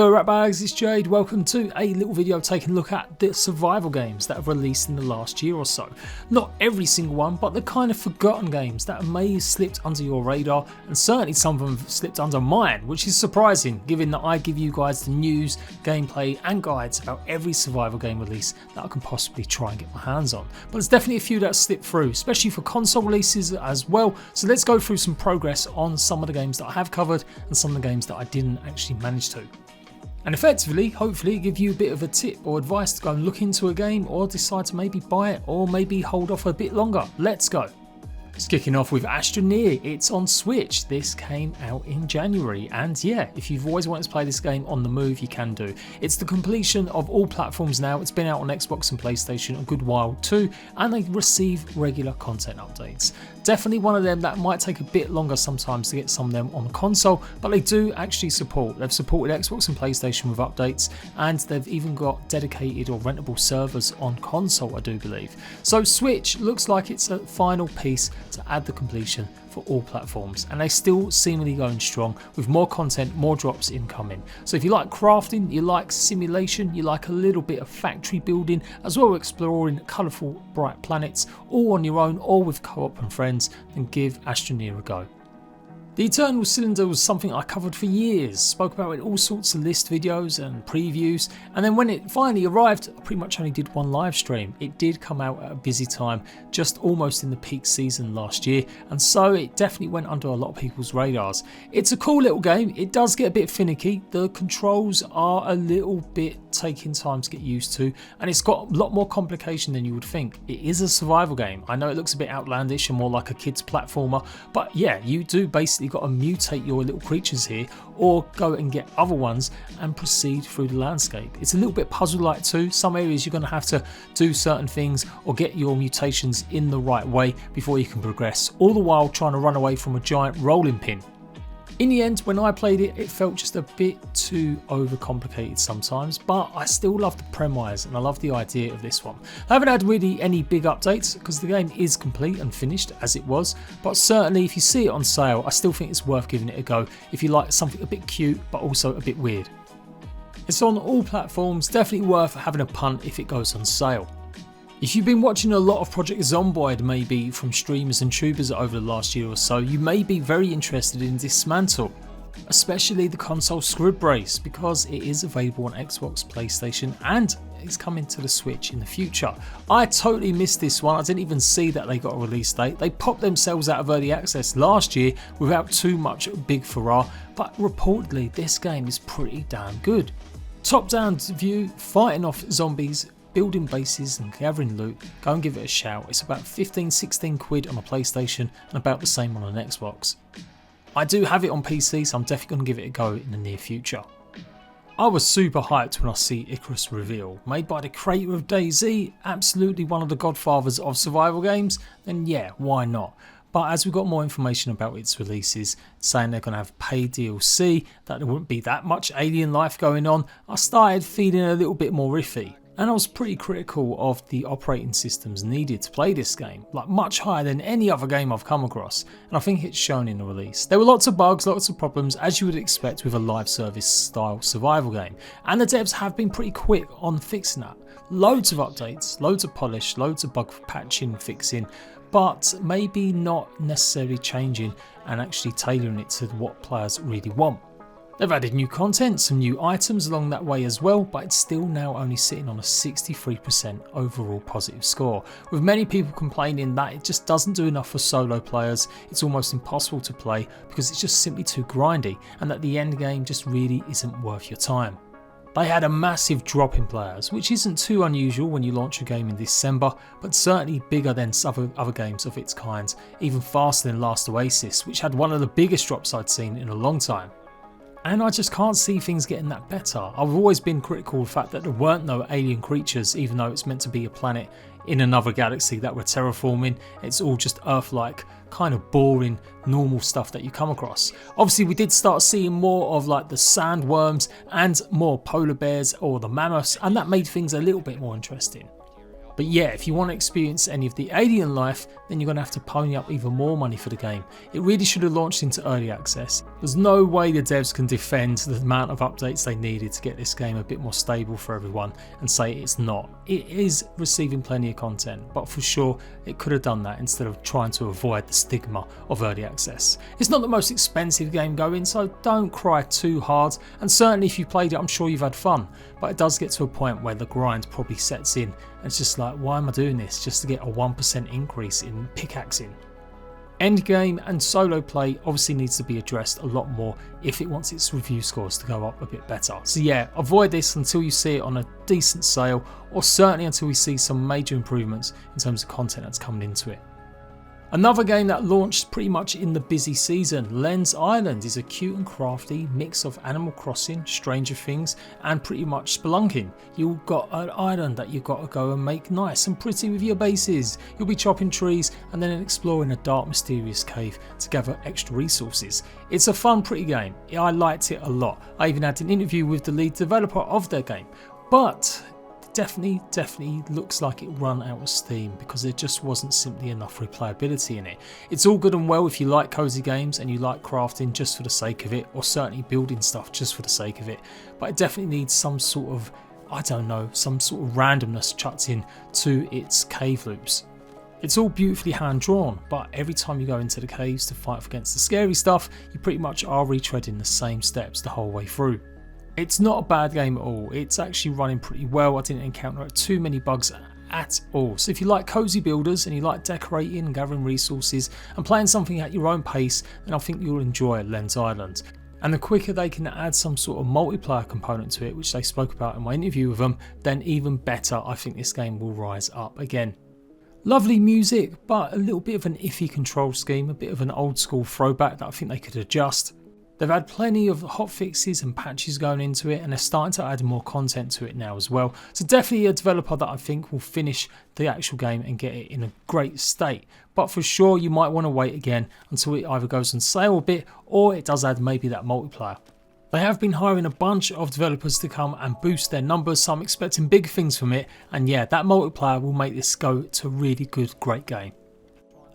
Hello rat bags, it's Jade. Welcome to a little video taking a look at the survival games that have released in the last year or so. Not every single one, but the kind of forgotten games that may have slipped under your radar, and certainly some of them have slipped under mine, which is surprising given that I give you guys the news, gameplay and guides about every survival game release that I can possibly try and get my hands on. But there's definitely a few that slipped through, especially for console releases as well. So let's go through some progress on some of the games that I have covered and some of the games that I didn't actually manage to. And effectively, hopefully give you a bit of a tip or advice to go and look into a game or decide to maybe buy it or maybe hold off a bit longer. Let's go. It's kicking off with Astroneer. It's on Switch. This came out in January, and yeah, if you've always wanted to play this game on the move, you can do. It's the completion of all platforms now. It's been out on Xbox and PlayStation a good while too, and they receive regular content updates. Definitely one of them that might take a bit longer sometimes to get some of them on the console, but they do actually support. They've supported Xbox and PlayStation with updates, and they've even got dedicated or rentable servers on console, I do believe. So Switch looks like it's a final piece to add the completion for all platforms, and they still seemingly going strong with more content, more drops incoming. So if you like crafting, you like simulation, you like a little bit of factory building, as well as exploring colourful bright planets, all on your own or with co-op and friends, then give Astroneer a go. The Eternal Cylinder was something I covered for years, spoke about it in all sorts of list videos and previews, and then when it finally arrived, I pretty much only did one live stream. It did come out at a busy time, just almost in the peak season last year, and so it definitely went under a lot of people's radars. It's a cool little game. It does get a bit finicky. The controls are a little bit taking time to get used to, and it's got a lot more complication than you would think. It is a survival game. I know it looks a bit outlandish and more like a kid's platformer, but yeah, you do basically got to mutate your little creatures here or go and get other ones and proceed through the landscape. It's a little bit puzzle like too. Some areas you're going to have to do certain things or get your mutations in the right way before you can progress, all the while trying to run away from a giant rolling pin. In the end, when I played it, it felt just a bit too overcomplicated sometimes, but I still love the premise and I love the idea of this one. I haven't had really any big updates because the game is complete and finished as it was, but certainly if you see it on sale, I still think it's worth giving it a go if you like something a bit cute but also a bit weird. It's on all platforms, definitely worth having a punt if it goes on sale. If you've been watching a lot of Project Zomboid maybe from streamers and tubers over the last year or so, you may be very interested in Dysmantle, especially the console squid brace, because it is available on Xbox, PlayStation and it's coming to the Switch in the future. I totally missed this one. I didn't even see that they got a release date. They popped themselves out of early access last year without too much big furore, but reportedly this game is pretty damn good. Top down view, fighting off zombies, building bases and gathering loot. Go and give it a shout. It's about 15-16 quid on a PlayStation and about the same on an Xbox. I do have it on PC, so I'm definitely going to give it a go in the near future. I was super hyped when I see Icarus reveal. Made by the creator of DayZ, absolutely one of the godfathers of survival games, then yeah, why not? But as we got more information about its releases, saying they're going to have paid DLC, that there wouldn't be that much alien life going on, I started feeling a little bit more iffy. And I was pretty critical of the operating systems needed to play this game, like much higher than any other game I've come across, and I think it's shown in the release. There were lots of bugs, lots of problems, as you would expect with a live service style survival game, and the devs have been pretty quick on fixing that. Loads of updates, loads of polish, loads of bug patching, fixing, but maybe not necessarily changing and actually tailoring it to what players really want. They've added new content, some new items along that way as well, but it's still now only sitting on a 63% overall positive score, with many people complaining that it just doesn't do enough for solo players, it's almost impossible to play because it's just simply too grindy, and that the end game just really isn't worth your time. They had a massive drop in players, which isn't too unusual when you launch a game in December, but certainly bigger than other games of its kind, even faster than Last Oasis, which had one of the biggest drops I'd seen in a long time. And I just can't see things getting that better. I've always been critical of the fact that there weren't no alien creatures, even though it's meant to be a planet in another galaxy that we're terraforming. It's all just Earth-like, kind of boring, normal stuff that you come across. Obviously we did start seeing more of like the sandworms and more polar bears or the mammoths, and that made things a little bit more interesting. But yeah, if you want to experience any of the alien life, then you're going to have to pony up even more money for the game. It really should have launched into early access. There's no way the devs can defend the amount of updates they needed to get this game a bit more stable for everyone and say it's not. It is receiving plenty of content, but for sure it could have done that instead of trying to avoid the stigma of early access. It's not the most expensive game going, so don't cry too hard, and certainly if you played it I'm sure you've had fun, but it does get to a point where the grind probably sets in and it's just like, why am I doing this just to get a 1% increase in pickaxing? Endgame and solo play obviously needs to be addressed a lot more if it wants its review scores to go up a bit better. So yeah, avoid this until you see it on a decent sale, or certainly until we see some major improvements in terms of content that's coming into it. Another game that launched pretty much in the busy season, Lens Island, is a cute and crafty mix of Animal Crossing, Stranger Things and pretty much spelunking. You've got an island that you've got to go and make nice and pretty with your bases. You'll be chopping trees and then exploring a dark mysterious cave to gather extra resources. It's a fun pretty game, I liked it a lot. I even had an interview with the lead developer of their game, but definitely looks like it run out of steam because there just wasn't simply enough replayability in it. It's all good and well if you like cozy games and you like crafting just for the sake of it, or certainly building stuff just for the sake of it, but it definitely needs some sort of, I don't know, some sort of randomness chucked in to its cave loops. It's all beautifully hand drawn, but every time you go into the caves to fight against the scary stuff, you pretty much are retreading the same steps the whole way through. It's not a bad game at all, it's actually running pretty well. I didn't encounter too many bugs at all. So if you like cozy builders and you like decorating and gathering resources and playing something at your own pace, then I think you'll enjoy Lens Island. And the quicker they can add some sort of multiplayer component to it, which they spoke about in my interview with them, then even better I think this game will rise up again. Lovely music, but a little bit of an iffy control scheme, a bit of an old school throwback that I think they could adjust. They've had plenty of hotfixes and patches going into it, and they're starting to add more content to it now as well. So definitely a developer that I think will finish the actual game and get it in a great state. But for sure you might want to wait again until it either goes on sale a bit, or it does add maybe that multiplayer. They have been hiring a bunch of developers to come and boost their numbers, so I'm expecting big things from it, and yeah, that multiplayer will make this go to a really good, great game.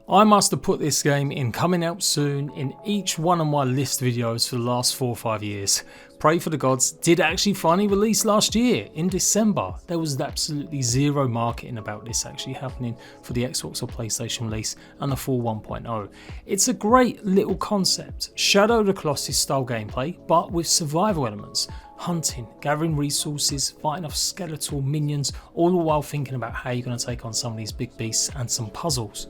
I must have put this game in coming out soon in each one of my list videos for the last 4 or 5 years. Pray for the Gods did actually finally release last year in December. There was absolutely zero marketing about this actually happening for the Xbox or PlayStation release and the full 1.0. It's a great little concept, Shadow of the Colossus style gameplay, but with survival elements. Hunting, gathering resources, fighting off skeletal minions, all the while thinking about how you're going to take on some of these big beasts and some puzzles.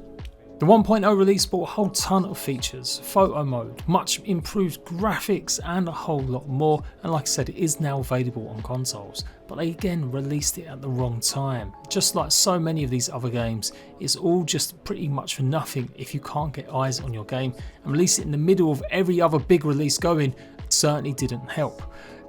The 1.0 release brought a whole ton of features, photo mode, much improved graphics and a whole lot more, and like I said, it is now available on consoles, but they again released it at the wrong time. Just like so many of these other games, it's all just pretty much for nothing if you can't get eyes on your game, and release it in the middle of every other big release going certainly didn't help.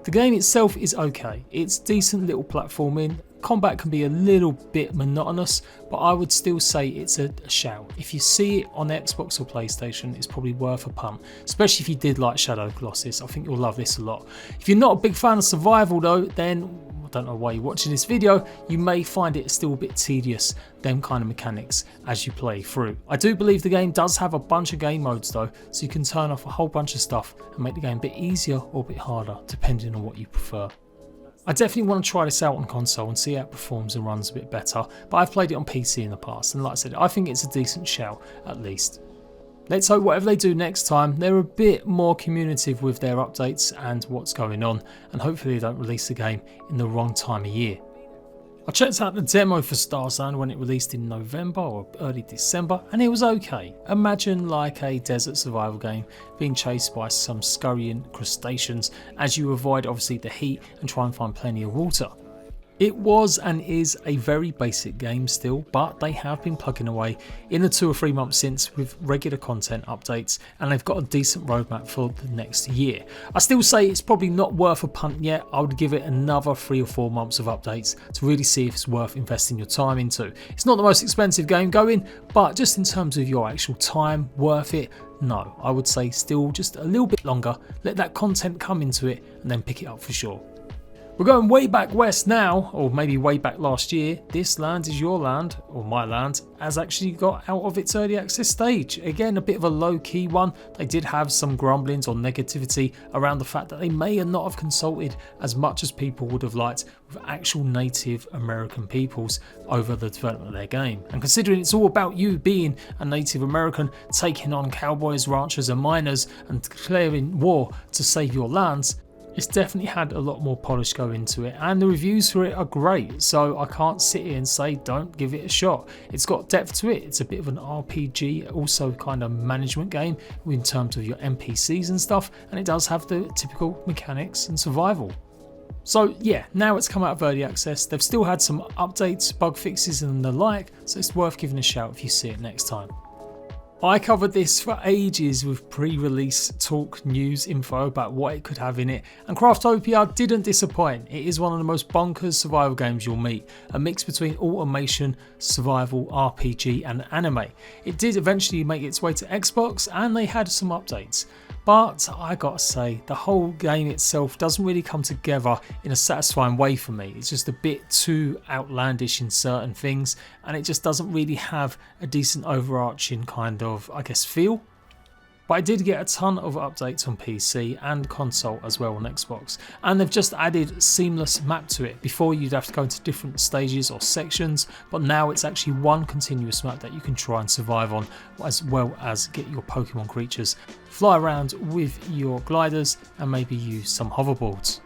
The game itself is okay, it's decent little platforming. Combat can be a little bit monotonous, but I would still say it's a shout. If you see it on Xbox or PlayStation, it's probably worth a punt, especially if you did like Shadow of the Colossus. I think you'll love this a lot. If you're not a big fan of survival though, then I don't know why you're watching this video, you may find it still a bit tedious, them kind of mechanics as you play through. I do believe the game does have a bunch of game modes though, so you can turn off a whole bunch of stuff and make the game a bit easier or a bit harder, depending on what you prefer. I definitely want to try this out on console and see how it performs and runs a bit better, but I've played it on PC in the past, and like I said, I think it's a decent shout at least. Let's hope whatever they do next time, they're a bit more communicative with their updates and what's going on, and hopefully they don't release the game in the wrong time of year. I checked out the demo for Starsand when it released in November or early December, and it was okay. Imagine like a desert survival game being chased by some scurrying crustaceans as you avoid obviously the heat and try and find plenty of water. It was and is a very basic game still, but they have been plugging away in the 2 or 3 months since with regular content updates, and they've got a decent roadmap for the next year. I still say it's probably not worth a punt yet. I would give it another 3 or 4 months of updates to really see if it's worth investing your time into. It's not the most expensive game going, but just in terms of your actual time, worth it? No, I would say still just a little bit longer, let that content come into it and then pick it up for sure. We're going way back west now, or maybe way back last year. This land is your land, or my land, has actually got out of its early access stage. Again, a bit of a low key one. They did have some grumblings or negativity around the fact that they may not have consulted as much as people would have liked with actual Native American peoples over the development of their game. And considering it's all about you being a Native American, taking on cowboys, ranchers and miners and declaring war to save your lands, it's definitely had a lot more polish go into it, and the reviews for it are great, so I can't sit here and say don't give it a shot. It's got depth to it, it's a bit of an RPG, also kind of management game in terms of your NPCs and stuff, and it does have the typical mechanics and survival. So yeah, now it's come out of early access. They've still had some updates, bug fixes and the like, so it's worth giving a shout if you see it next time. I covered this for ages with pre-release talk, news, info about what it could have in it, and Craftopia didn't disappoint. It is one of the most bonkers survival games you'll meet, a mix between automation, survival, RPG and anime. It did eventually make its way to Xbox and they had some updates. But I gotta say, the whole game itself doesn't really come together in a satisfying way for me. It's just a bit too outlandish in certain things, and it just doesn't really have a decent overarching kind of, I guess, feel. But I did get a ton of updates on PC and console as well on Xbox, and they've just added seamless map to it. Before you'd have to go into different stages or sections, but now it's actually one continuous map that you can try and survive on, as well as get your Pokemon creatures, fly around with your gliders and maybe use some hoverboards.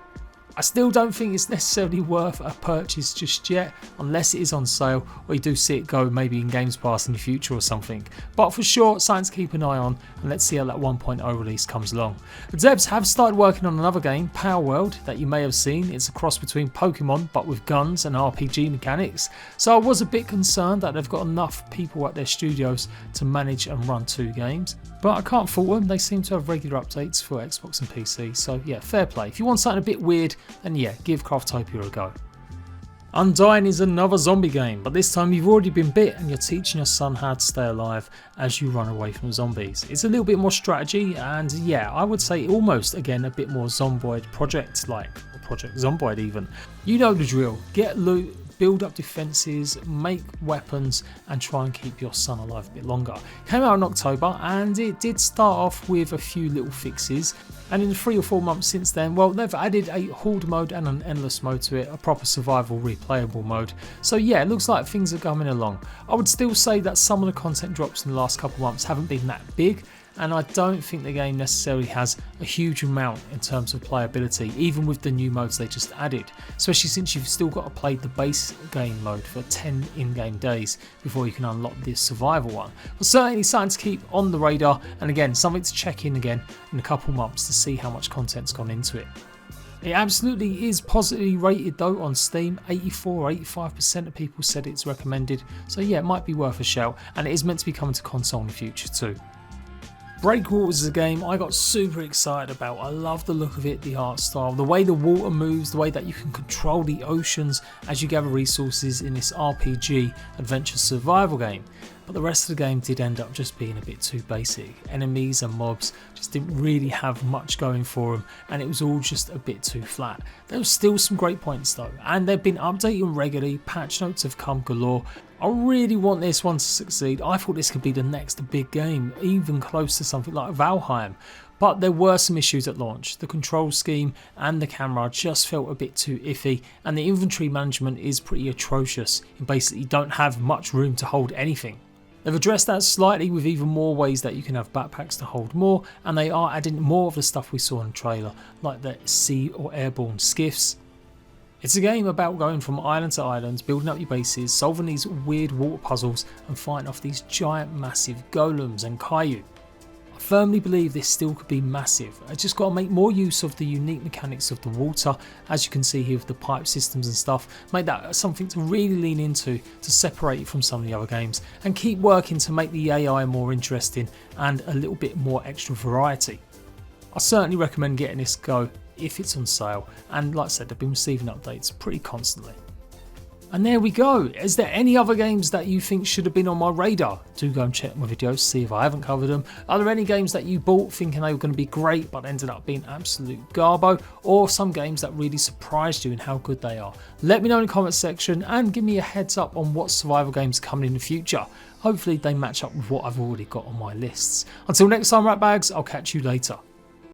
I still don't think it's necessarily worth a purchase just yet, unless it is on sale or you do see it go maybe in Games Pass in the future or something. But for sure, something to keep an eye on, and let's see how that 1.0 release comes along. The devs have started working on another game, Power World, that you may have seen. It's a cross between Pokemon but with guns and RPG mechanics. So I was a bit concerned that they've got enough people at their studios to manage and run two games. But I can't fault them, they seem to have regular updates for Xbox and PC, so yeah, fair play. If you want something a bit weird, then yeah, give Craftopia a go. Undying is another zombie game, but this time you've already been bit and you're teaching your son how to stay alive as you run away from zombies. It's a little bit more strategy, and yeah, I would say almost again a bit more Zomboid project like, or Project Zomboid even. You know the drill, get loot, build up defences, make weapons and try and keep your son alive a bit longer. It came out in October and it did start off with a few little fixes, and in the 3 or 4 months since then, well, they've added a horde mode and an endless mode to it, a proper survival replayable mode. So yeah, it looks like things are coming along. I would still say that some of the content drops in the last couple of months haven't been that big, and I don't think the game necessarily has a huge amount in terms of playability, even with the new modes they just added, especially since you've still got to play the base game mode for 10 in-game days before you can unlock this survival one. But certainly something to keep on the radar, and again, something to check in again in a couple months to see how much content's gone into it. It absolutely is positively rated though on Steam. 84-85% of people said it's recommended, so yeah, it might be worth a shout, and it is meant to be coming to console in the future too. Breakwaters is a game I got super excited about. I love the look of it, the art style, the way the water moves, the way that you can control the oceans as you gather resources in this RPG adventure survival game. But the rest of the game did end up just being a bit too basic. Enemies and mobs just didn't really have much going for them, and it was all just a bit too flat. There was still some great points though, and they've been updating regularly, patch notes have come galore. I really want this one to succeed. I thought this could be the next big game, even close to something like VALHEIM. But there were some issues at launch. The control scheme and the camera just felt a bit too iffy, and the inventory management is pretty atrocious. You basically don't have much room to hold anything. They've addressed that slightly with even more ways that you can have backpacks to hold more, and they are adding more of the stuff we saw in the trailer, like the sea or airborne skiffs. It's a game about going from island to island, building up your bases, solving these weird water puzzles and fighting off these giant massive golems and icue. I firmly believe this still could be massive. I just got to make more use of the unique mechanics of the water, as you can see here with the pipe systems and stuff, make that something to really lean into to separate it from some of the other games, and keep working to make the AI more interesting and a little bit more extra variety. I certainly recommend getting this go if it's on sale, and like I said, they've been receiving updates pretty constantly. And there we go. Is there any other games that you think should have been on my radar? Do go and check my videos, see if I haven't covered them. Are there any games that you bought thinking they were going to be great but ended up being absolute garbo? Or some games that really surprised you in how good they are? Let me know in the comments section and give me a heads up on what survival games are coming in the future. Hopefully they match up with what I've already got on my lists. Until next time, Ratbags, I'll catch you later.